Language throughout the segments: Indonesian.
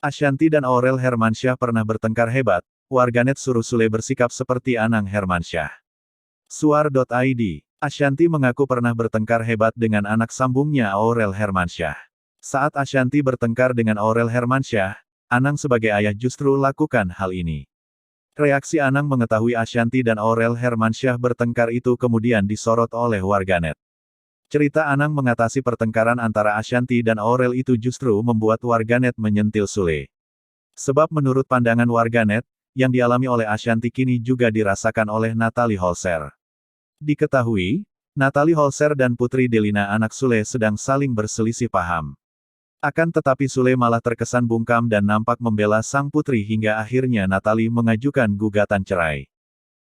Ashanti dan Aurel Hermansyah pernah bertengkar hebat, warganet suruh Sule bersikap seperti Anang Hermansyah. Suar.id, Ashanti mengaku pernah bertengkar hebat dengan anak sambungnya Aurel Hermansyah. Saat Ashanti bertengkar dengan Aurel Hermansyah, Anang sebagai ayah justru lakukan hal ini. Reaksi Anang mengetahui Ashanti dan Aurel Hermansyah bertengkar itu kemudian disorot oleh warganet. Cerita Anang mengatasi pertengkaran antara Ashanti dan Aurel itu justru membuat warganet menyentil Sule. Sebab menurut pandangan warganet, yang dialami oleh Ashanti kini juga dirasakan oleh Natalie Holzer. Diketahui, Natalie Holzer dan Putri Delina anak Sule sedang saling berselisih paham. Akan tetapi Sule malah terkesan bungkam dan nampak membela sang putri hingga akhirnya Natalie mengajukan gugatan cerai.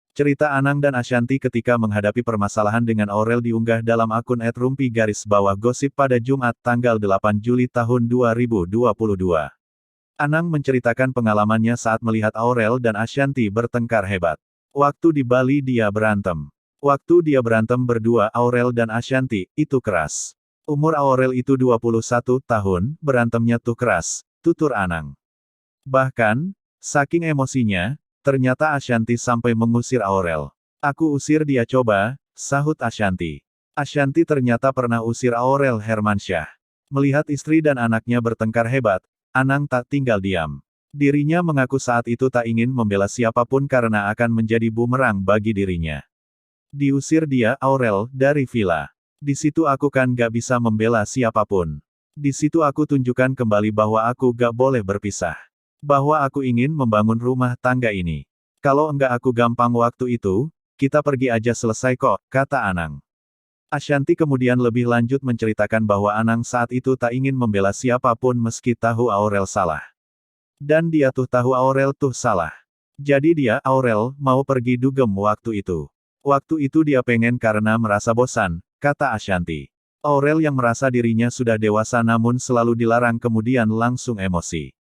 Cerita Anang dan Ashanti ketika menghadapi permasalahan dengan Aurel diunggah dalam akun @rumpi_gosip pada Jumat tanggal 8 Juli tahun 2022. Anang menceritakan pengalamannya saat melihat Aurel dan Ashanti bertengkar hebat. Waktu di Bali dia berantem. Waktu dia berantem berdua Aurel dan Ashanti, itu keras. Umur Aurel itu 21 tahun, berantemnya tuh keras, tutur Anang. Bahkan, saking emosinya, ternyata Ashanti sampai mengusir Aurel. Aku usir dia coba, sahut Ashanti. Ashanti ternyata pernah usir Aurel Hermansyah. Melihat istri dan anaknya bertengkar hebat, Anang tak tinggal diam. Dirinya mengaku saat itu tak ingin membela siapapun karena akan menjadi bumerang bagi dirinya. Diusir dia, Aurel, dari villa. Di situ aku kan gak bisa membela siapapun. Di situ aku tunjukkan kembali bahwa aku gak boleh berpisah. Bahwa aku ingin membangun rumah tangga ini. Kalau enggak aku gampang waktu itu, kita pergi aja selesai kok, kata Anang. Ashanti kemudian lebih lanjut menceritakan bahwa Anang saat itu tak ingin membela siapapun meski tahu Aurel salah. Dan dia tuh tahu Aurel tuh salah. Jadi dia, Aurel, mau pergi dugem waktu itu. Waktu itu dia pengen karena merasa bosan, kata Ashanti. Aurel yang merasa dirinya sudah dewasa namun selalu dilarang kemudian langsung emosi.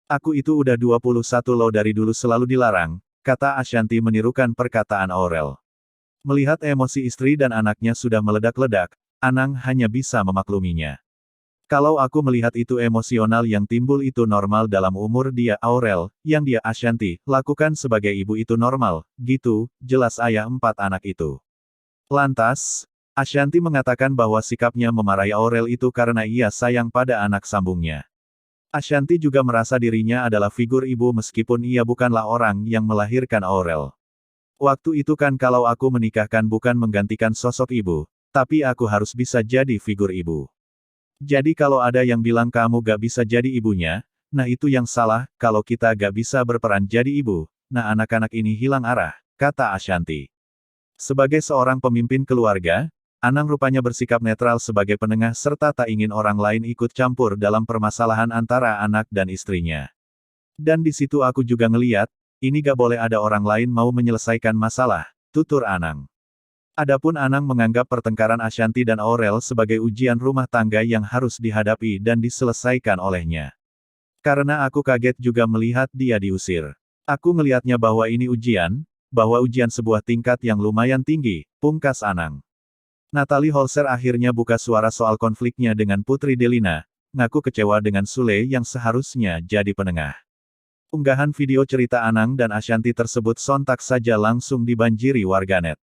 Aku itu udah 21 loh dari dulu selalu dilarang, kata Ashanti menirukan perkataan Aurel. Melihat emosi istri dan anaknya sudah meledak-ledak, Anang hanya bisa memakluminya. Kalau aku melihat itu emosional yang timbul itu normal dalam umur dia Aurel, yang dia Ashanti, lakukan sebagai ibu itu normal, gitu, jelas ayah 4 anak itu. Lantas, Ashanti mengatakan bahwa sikapnya memarahi Aurel itu karena ia sayang pada anak sambungnya. Ashanti juga merasa dirinya adalah figur ibu meskipun ia bukanlah orang yang melahirkan Aurel. Waktu itu kan kalau aku menikahkan bukan menggantikan sosok ibu, tapi aku harus bisa jadi figur ibu. Jadi kalau ada yang bilang kamu gak bisa jadi ibunya, nah itu yang salah, kalau kita gak bisa berperan jadi ibu, nah anak-anak ini hilang arah, kata Ashanti. Sebagai seorang pemimpin keluarga, Anang rupanya bersikap netral sebagai penengah serta tak ingin orang lain ikut campur dalam permasalahan antara anak dan istrinya. Dan di situ aku juga ngeliat, ini gak boleh ada orang lain mau menyelesaikan masalah, tutur Anang. Adapun Anang menganggap pertengkaran Ashanti dan Aurel sebagai ujian rumah tangga yang harus dihadapi dan diselesaikan olehnya. Karena aku kaget juga melihat dia diusir. Aku ngelihatnya bahwa ini ujian, bahwa ujian sebuah tingkat yang lumayan tinggi, pungkas Anang. Natalie Holzer akhirnya buka suara soal konfliknya dengan Putri Delina, ngaku kecewa dengan Sule yang seharusnya jadi penengah. Unggahan video cerita Anang dan Ashanti tersebut sontak saja langsung dibanjiri warganet.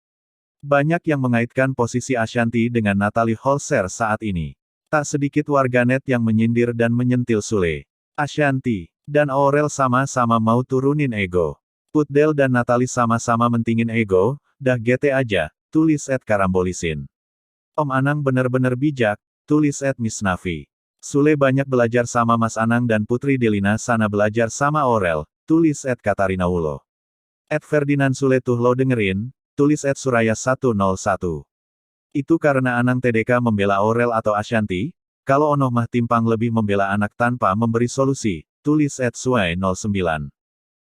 Banyak yang mengaitkan posisi Ashanti dengan Natalie Holzer saat ini. Tak sedikit warganet yang menyindir dan menyentil Sule. Ashanti dan Aurel sama-sama mau turunin ego. Putdel dan Natalie sama-sama mentingin ego, dah gete aja, tulis @karambolisin. Om Anang bener-bener bijak, tulis @Miss Nafi. Sule banyak belajar sama Mas Anang dan Putri Delina sana belajar sama Aurel, tulis @Katarinawulo. @Ferdinand Sule tuh lo dengerin, tulis @Suraya101. Itu karena Anang TDK membela Aurel atau Ashanti, kalau Ono mah timpang lebih membela anak tanpa memberi solusi, tulis @Suai09.